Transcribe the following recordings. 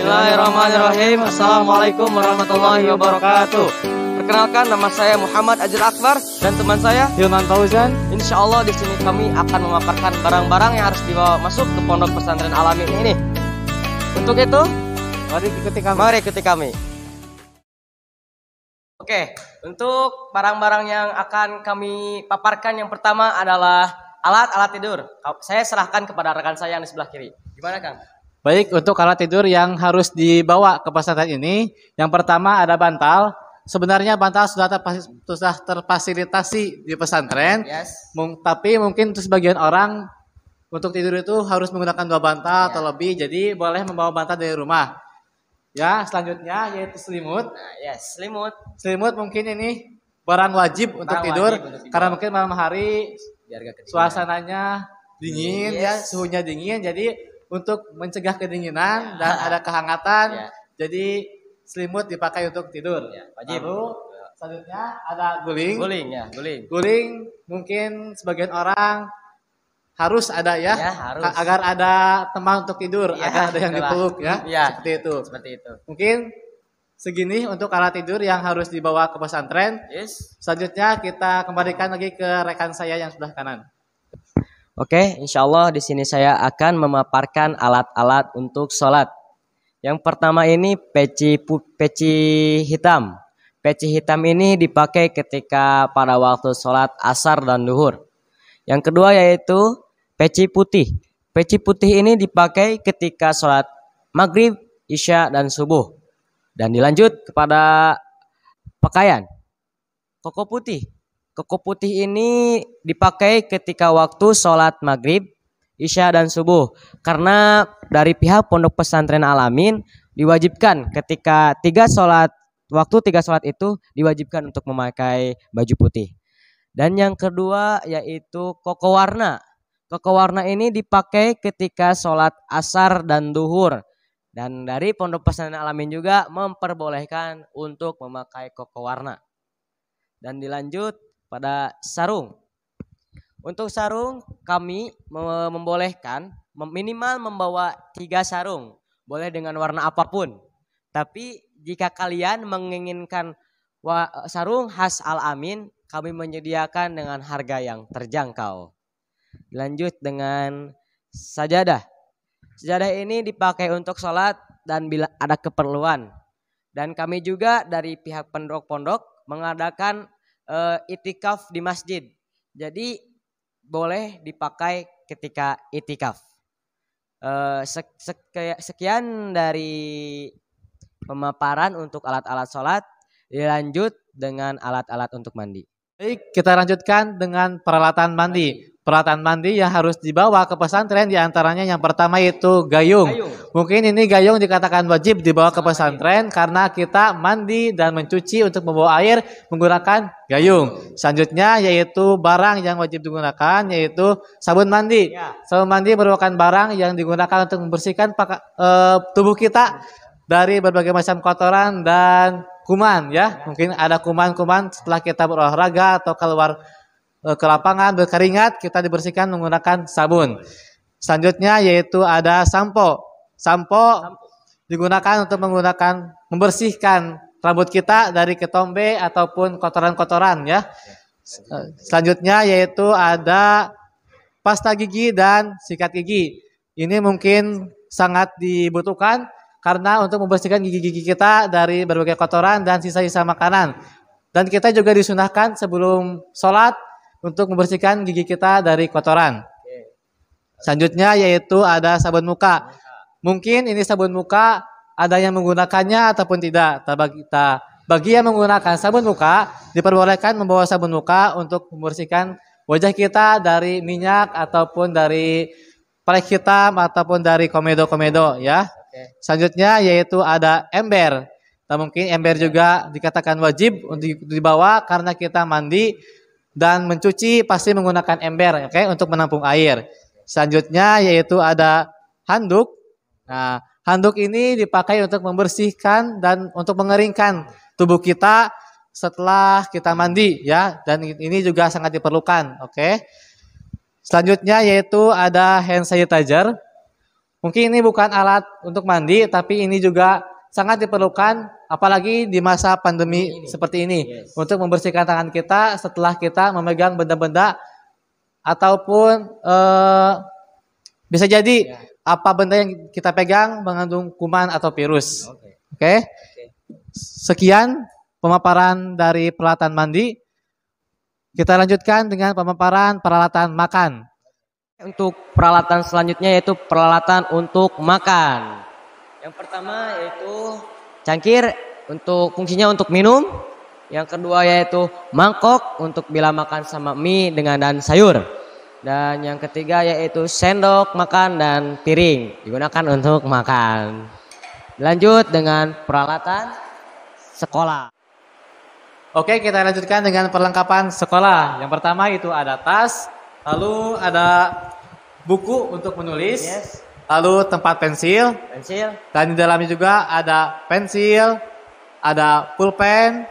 Bismillahirrahmanirrahim. Assalamualaikum warahmatullahi wabarakatuh. Perkenalkan, nama saya Muhammad Ajil Akbar dan teman saya Hilman Fauzan. Insya Allah di sini kami akan memaparkan barang-barang yang harus dibawa masuk ke Pondok Pesantren Al-Amin ini. Untuk itu, mari ikuti kami. Oke, untuk barang-barang yang akan kami paparkan yang pertama adalah alat-alat tidur. Saya serahkan kepada rekan saya yang di sebelah kiri. Gimana, Kang? Baik, untuk alat tidur yang harus dibawa ke pesantren ini, yang pertama ada bantal. Sebenarnya bantal sudah terfasilitasi di pesantren, Yes. Tapi mungkin untuk sebagian orang untuk tidur itu harus menggunakan 2 bantal atau lebih, jadi boleh membawa bantal dari rumah. Ya, selanjutnya yaitu selimut. Nah, yes, selimut. Selimut mungkin ini barang wajib untuk tidur, karena mungkin malam hari suasananya dingin, ya, suhunya dingin, jadi untuk mencegah kedinginan dan ada kehangatan, jadi selimut dipakai untuk tidur. Wajib. Lalu selanjutnya ada guling. Guling mungkin sebagian orang harus ada harus. Agar ada teman untuk tidur, agar ada yang dipeluk seperti itu. Mungkin segini untuk alat tidur yang harus dibawa ke pesantren. Yes. Selanjutnya kita kembalikan lagi ke rekan saya yang sebelah kanan. Oke, insya Allah di sini saya akan memaparkan alat-alat untuk sholat. Yang pertama ini peci hitam. Peci hitam ini dipakai ketika pada waktu sholat asar dan duhur. Yang kedua yaitu peci putih. Peci putih ini dipakai ketika sholat maghrib, isya, dan subuh. Dan dilanjut kepada pakaian. Koko putih. Koko putih ini dipakai ketika waktu sholat maghrib, isya, dan subuh. Karena dari pihak Pondok Pesantren Al-Amin diwajibkan ketika waktu tiga sholat itu diwajibkan untuk memakai baju putih. Dan yang kedua yaitu koko warna. Koko warna ini dipakai ketika sholat asar dan duhur. Dan dari Pondok Pesantren Al-Amin juga memperbolehkan untuk memakai koko warna. Dan dilanjut pada sarung. Untuk sarung kami membolehkan minimal membawa 3 sarung. Boleh dengan warna apapun. Tapi jika kalian menginginkan sarung khas Al-Amin, kami menyediakan dengan harga yang terjangkau. Lanjut dengan sajadah. Sajadah ini dipakai untuk sholat dan bila ada keperluan. Dan kami juga dari pihak pondok-pondok mengadakan itikaf di masjid. Jadi boleh dipakai ketika itikaf. Sekian dari pemaparan untuk alat-alat sholat. Dilanjut dengan alat-alat untuk mandi. Baik, kita lanjutkan dengan peralatan mandi. Peralatan mandi yang harus dibawa ke pesantren diantaranya yang pertama yaitu gayung. Mungkin ini gayung dikatakan wajib dibawa ke pesantren karena kita mandi dan mencuci untuk membawa air menggunakan gayung. Selanjutnya yaitu barang yang wajib digunakan yaitu sabun mandi. Sabun mandi merupakan barang yang digunakan untuk membersihkan tubuh kita dari berbagai macam kotoran dan kuman ya. Mungkin ada kuman-kuman setelah kita berolahraga atau keluar ke lapangan berkeringat, kita dibersihkan menggunakan sabun. Selanjutnya yaitu ada sampo. Sampo digunakan untuk membersihkan rambut kita dari ketombe ataupun kotoran-kotoran ya. Selanjutnya yaitu ada pasta gigi dan sikat gigi. Ini mungkin sangat dibutuhkan karena untuk membersihkan gigi-gigi kita dari berbagai kotoran dan sisa-sisa makanan. Dan kita juga disunahkan sebelum sholat untuk membersihkan gigi kita dari kotoran. Selanjutnya yaitu ada sabun muka. Mungkin ini sabun muka ada yang menggunakannya ataupun tidak. Bagi yang menggunakan sabun muka diperbolehkan membawa sabun muka untuk membersihkan wajah kita dari minyak ataupun dari flek hitam ataupun dari komedo-komedo ya. Selanjutnya yaitu ada ember. Nah, mungkin ember juga dikatakan wajib untuk dibawa karena kita mandi dan mencuci pasti menggunakan ember, untuk menampung air. Selanjutnya yaitu ada handuk. Nah, handuk ini dipakai untuk membersihkan dan untuk mengeringkan tubuh kita setelah kita mandi ya, dan ini juga sangat diperlukan. Selanjutnya yaitu ada hand sanitizer. Mungkin ini bukan alat untuk mandi, tapi ini juga sangat diperlukan, apalagi di masa pandemi seperti ini, untuk membersihkan tangan kita setelah kita memegang benda-benda ataupun bisa jadi apa benda yang kita pegang mengandung kuman atau virus. Oke. Sekian pemaparan dari peralatan mandi. Kita lanjutkan dengan pemaparan peralatan makan. Untuk peralatan selanjutnya yaitu peralatan untuk makan. Yang pertama yaitu cangkir, untuk fungsinya untuk minum. Yang kedua yaitu mangkok untuk bila makan sama mie dengan dan sayur. Dan yang ketiga yaitu sendok makan dan piring digunakan untuk makan. Lanjut dengan peralatan sekolah. Oke, kita lanjutkan dengan perlengkapan sekolah. Yang pertama itu ada tas, lalu ada buku untuk menulis, lalu tempat pensil, dan di dalamnya juga ada pensil, ada pulpen,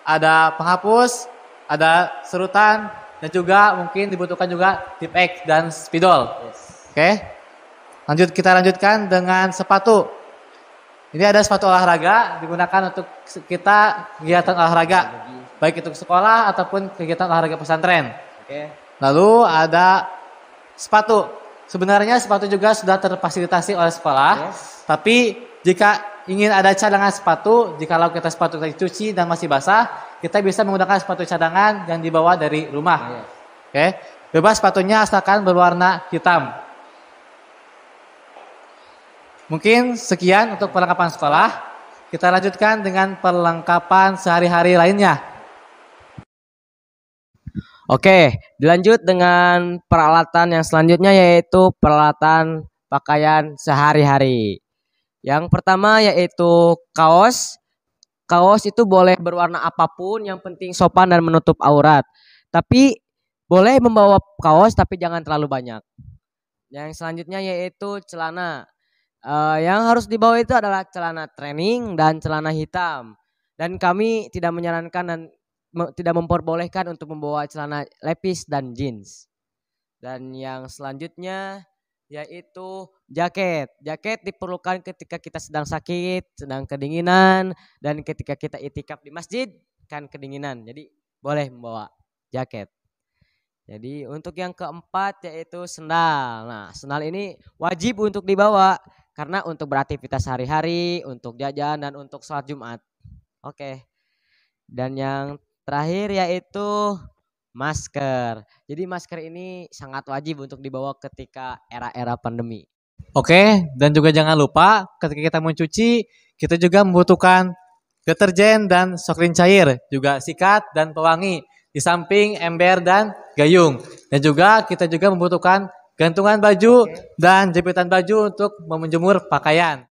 ada penghapus, ada serutan, dan juga mungkin dibutuhkan juga tip X dan spidol. Oke, kita lanjutkan dengan sepatu. Ini ada sepatu olahraga digunakan untuk kita kegiatan olahraga, baik itu sekolah ataupun kegiatan olahraga pesantren. Lalu ada sepatu. Sebenarnya sepatu juga sudah terfasilitasi oleh sekolah, tapi jika ingin ada cadangan sepatu, jikalau kita sepatu kita dicuci dan masih basah, kita bisa menggunakan sepatu cadangan yang dibawa dari rumah. Bebas sepatunya asalkan berwarna hitam. Mungkin sekian untuk perlengkapan sekolah. Kita lanjutkan dengan perlengkapan sehari-hari lainnya. Oke, dilanjut dengan peralatan yang selanjutnya yaitu peralatan pakaian sehari-hari. Yang pertama yaitu kaos. Kaos itu boleh berwarna apapun, yang penting sopan dan menutup aurat. Tapi boleh membawa kaos tapi jangan terlalu banyak. Yang selanjutnya yaitu celana. Yang harus dibawa itu adalah celana training dan celana hitam. Dan kami tidak menyarankan dan tidak memperbolehkan untuk membawa celana lepis dan jeans. Dan yang selanjutnya yaitu jaket. Jaket diperlukan ketika kita sedang sakit, sedang kedinginan, dan ketika kita itikaf di masjid kan kedinginan. Jadi boleh membawa jaket. Jadi untuk yang keempat yaitu sendal. Nah, sendal ini wajib untuk dibawa karena untuk beraktivitas sehari-hari, untuk jajan dan untuk sholat Jumat. Oke. Dan yang terakhir yaitu masker. Jadi masker ini sangat wajib untuk dibawa ketika era-era pandemi. Oke, dan juga jangan lupa ketika kita mencuci, kita juga membutuhkan deterjen dan soklin cair, juga sikat dan pewangi, di samping ember dan gayung. Dan juga kita juga membutuhkan gantungan baju dan jepitan baju untuk menjemur pakaian.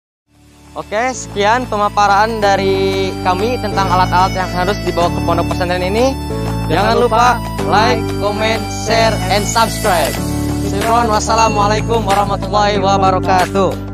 Oke, sekian pemaparan dari kami tentang alat-alat yang harus dibawa ke pondok pesantren ini. Jangan lupa like, comment, share, and subscribe. Wassalamualaikum warahmatullahi wabarakatuh.